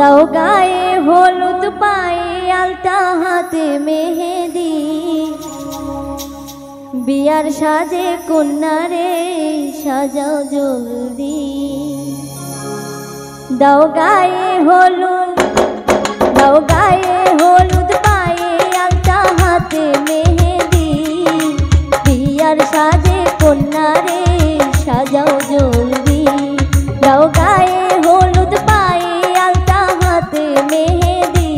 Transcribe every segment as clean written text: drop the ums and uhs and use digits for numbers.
দাও গায়ে হলুদ পায়ে আলতা হাতে মেহেদি বিয়ার সাজে কন্যারে সাজাও জলদি দাও গায়ে হলুদ পায়ে আলতা হাতে মেহেদি বিয়ার সাজে কন্যারে সাজাও জলদি দাও গায়ে হলুদ পায়ে আলতা হাতে মেহেদি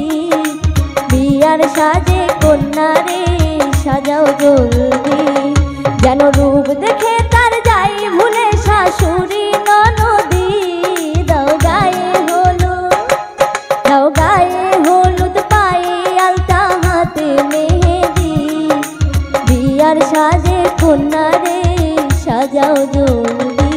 বিয়ার সাজে কন্যারে সাজাও জলদি যেন রূপ দেখে তার যাই ভুলে শাশুড়ি ননদি দাও গায়ে হলুদ পায়ে আলতা হাতে মেহেদি বিয়ার সাজে কন্যারে সাজাও জলদি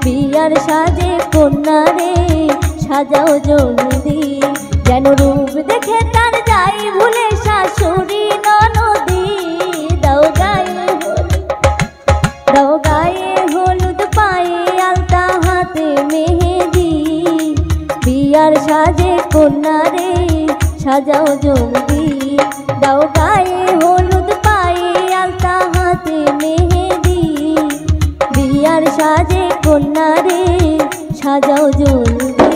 বিয়ার সাজে কন্যারে সাজাও জলদি যেন রূপ দেখে তার যাই ভুলে শাশুড়ি ননদি দাও গায়ে হলুদ পায়ে আলতা হাতে মেহেদি বিয়ার সাজে কন্যারে সাজাও জলদি দাও গায়ে হলুদ পায়ে আলতা হাতে মেহেদি বিয়ার সাজে কন্যারে সাজাও জলদি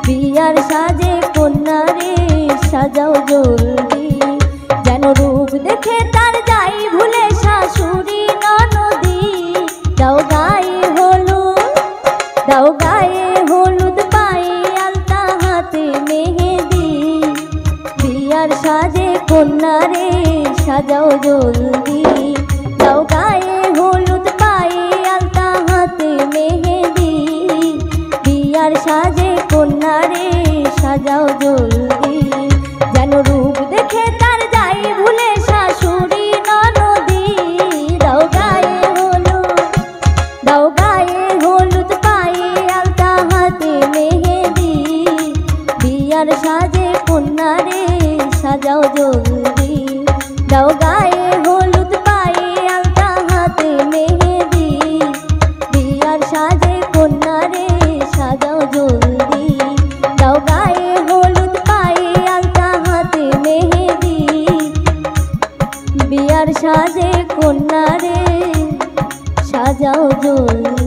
বিয়ার সাজে কন্যারে সাজাও জলদি যেন রূপ দেখে তার যাই ভুলে শাশুড়ি ননদি দাও গায়ে হলুদ পায়ে আলতা হাতে মেহেদি বিয়ার সাজে কন্যারে সাজাও জলদি দাও গায়ে হলুদ পায়ে আলতা হাতে মেহেদি বিয়ার সাজে কন্যারে সাজাও জলদি যেন রূপ দেখে তার যাই ভুলে শাশুড়ি ননদি দাও গায়ে হলুদ পায়ে আলতা হাতে মেহেদি বিয়ার সাজে কন্যারে সাজাও জলদি দাও গায়ে হলুদ পায়ে আলতা হাতে মেহেদি বিয়ার সাজে কন্যারে সাজাও জলদি দাও গায়ে হলুদ পায়ে আলতা হাতে মেহেদি বিয়ার সাজে কন্যারে সাজাও জলদি।